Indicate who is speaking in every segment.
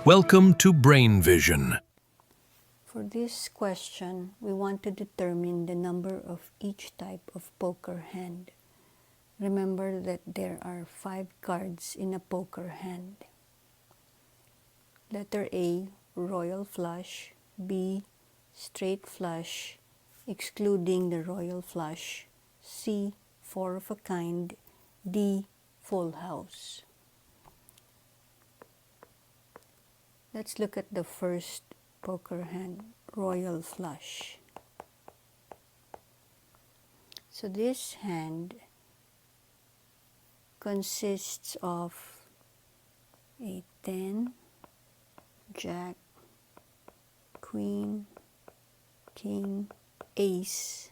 Speaker 1: Welcome to Brain Vision.
Speaker 2: For this question, we want to determine the number of each type of poker hand. Remember that there are 5 cards in a poker hand. Letter A, royal flush. B, straight flush, excluding the royal flush. C, 4 of a kind. D, full house. Let's look at the first poker hand, royal flush. So this hand consists of a 10, jack, queen, king, ace,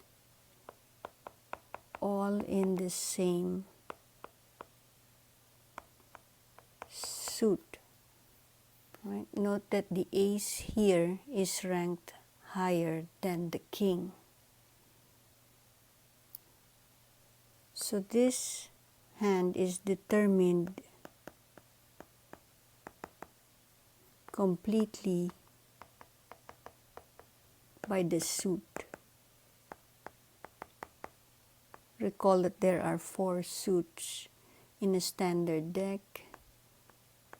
Speaker 2: all in the same suit. Right? Note that the ace here is ranked higher than the king. So this hand is determined completely by the suit. Recall that there are 4 suits in a standard deck: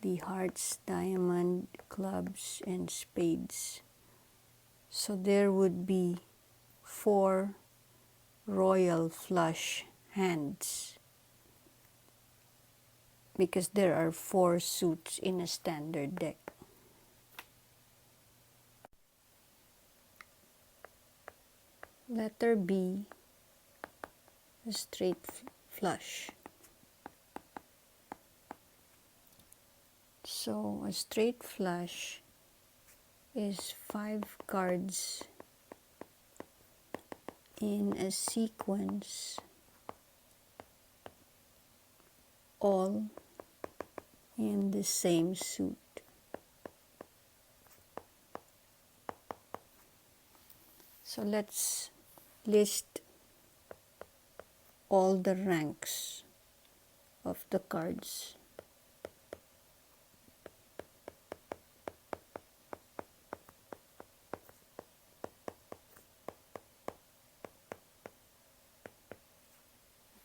Speaker 2: the hearts, diamond, clubs, and spades. So there would be 4 royal flush hands because there are 4 suits in a standard deck. Letter B, a straight flush. So a straight flush is 5 cards in a sequence, all in the same suit. So let's list all the ranks of the cards.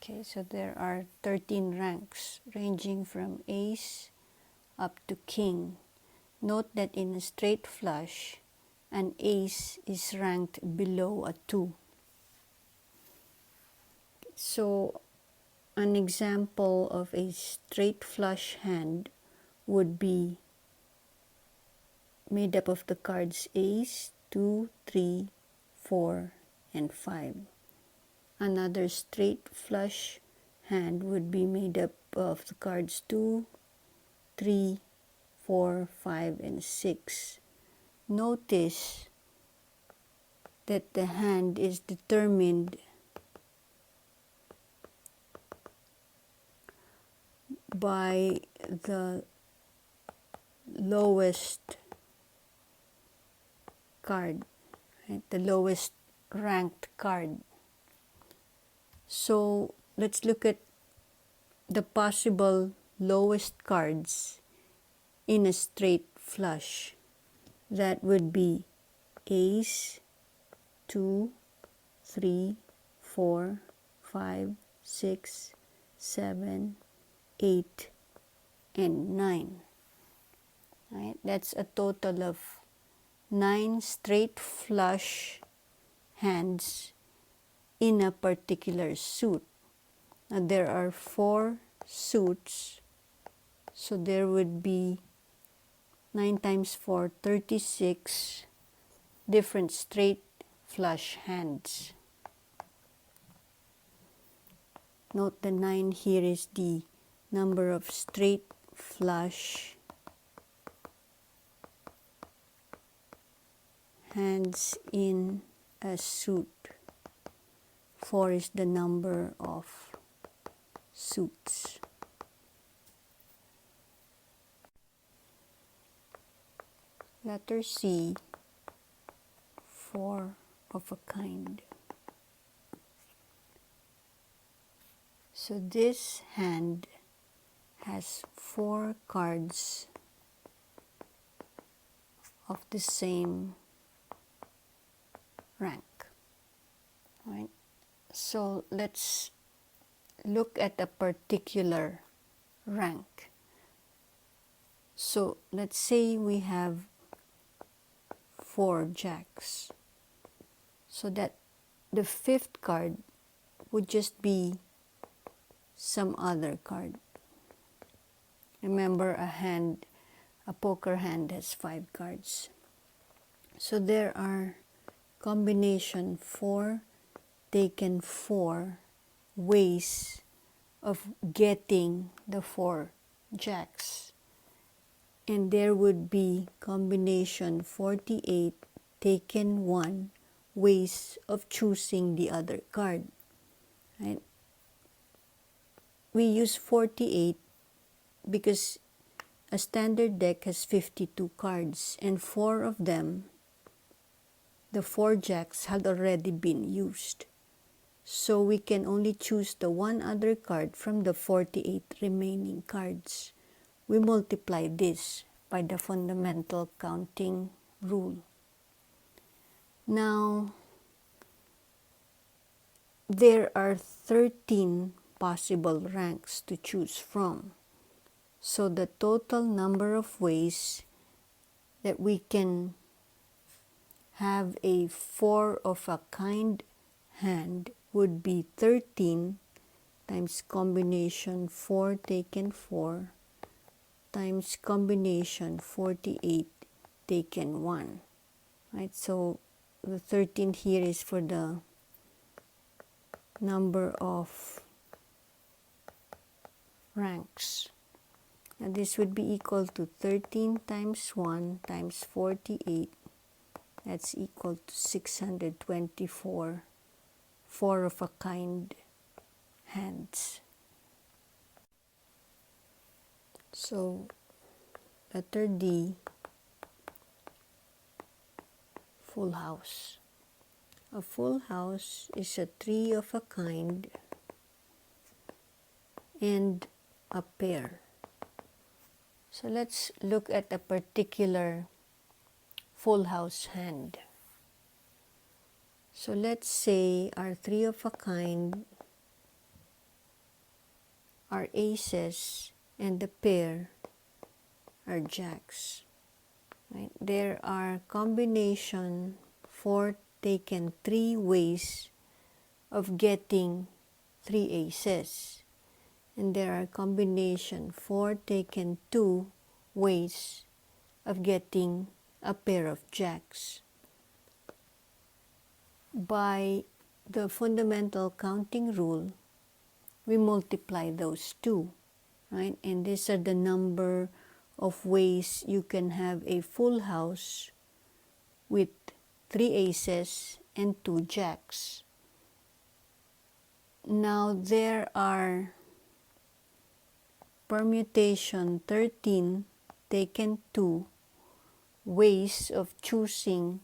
Speaker 2: Okay, so there are 13 ranks ranging from ace up to king. Note that in a straight flush, an ace is ranked below a 2. So an example of a straight flush hand would be made up of the cards ace, 2, 3, 4, and 5. Another straight flush hand would be made up of the cards 2, 3, 4, 5, and 6. Notice that the hand is determined by the lowest card, right? The lowest ranked card. So let's look at the possible lowest cards in a straight flush. That would be ace, 2, 3, 4, 5, 6, 7, 8, and 9. Right? That's a total of 9 straight flush hands in a particular suit. Now there are 4 suits, so there would be 9 times 4, 36 different straight flush hands. Note the 9 here is the number of straight flush hands in a suit. 4 is the number of suits. Letter C, 4 of a kind. So this hand has 4 cards of the same rank. Right? So let's look at a particular rank. So let's say we have 4 jacks. So that the 5th card would just be some other card. Remember, a poker hand has 5 cards. So there are combination 4 taken 4 ways of getting the 4 jacks. And there would be combination 48 taken 1 ways of choosing the other card. Right? We use 48 because a standard deck has 52 cards, and 4 of them, the 4 jacks, had already been used. So we can only choose the one other card from the 48 remaining cards. We multiply this by the fundamental counting rule. Now, there are 13 possible ranks to choose from. So the total number of ways that we can have a 4 of a kind hand would be 13 times combination 4 taken 4 times combination 48 taken 1. Right? So the 13 here is for the number of ranks. And this would be equal to 13 times 1 times 48. That's equal to 624 4 of a kind hands. So letter D, full house. A full house is a 3 of a kind and a pair. So let's look at a particular full house hand. So let's say our 3 of a kind are aces and the pair are jacks. Right? There are combination 4 taken 3 ways of getting 3 aces. And there are combination 4 taken 2 ways of getting a pair of jacks. By the fundamental counting rule, we multiply those two, right? And these are the number of ways you can have a full house with 3 aces and 2 jacks. Now there are permutation 13 taken 2 ways of choosing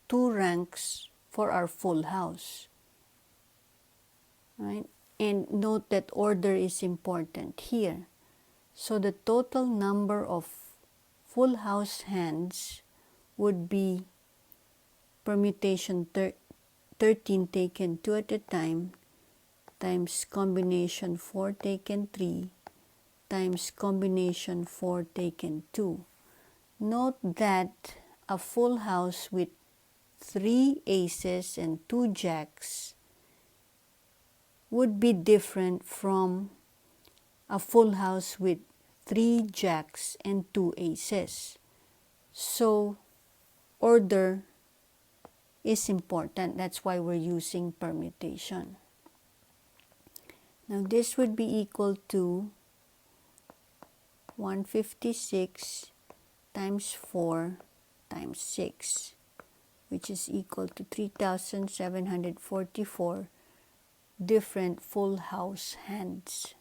Speaker 2: 2 ranks for our full house. Right? And note that order is important here. So the total number of full house hands would be permutation 13 taken 2 at a time times combination 4 taken 3 times combination 4 taken 2. Note that a full house with 3 aces and 2 jacks would be different from a full house with 3 jacks and 2 aces. So order is important. That's why we're using permutation. Now this would be equal to 156 times 4 times 6, which is equal to 3,744 different full house hands.